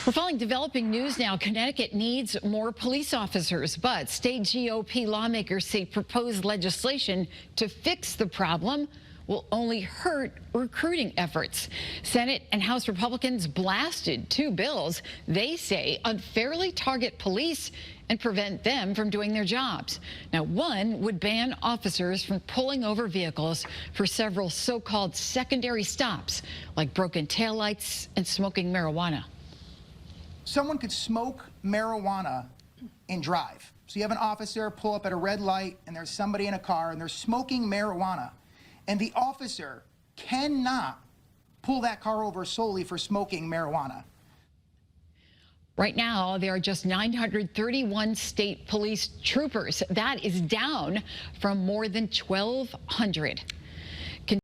We're following developing news now. Connecticut needs more police officers, but state GOP lawmakers say proposed legislation to fix the problem will only hurt recruiting efforts. Senate and House Republicans blasted two bills they say unfairly target police and prevent them from doing their jobs. Now, one would ban officers from pulling over vehicles for several so-called secondary stops, like broken taillights and smoking marijuana. Someone could smoke marijuana and drive. So you have an officer pull up at a red light and there's somebody in a car and they're smoking marijuana. And the officer cannot pull that car over solely for smoking marijuana. Right now, there are just 931 state police troopers. That is down from more than 1,200.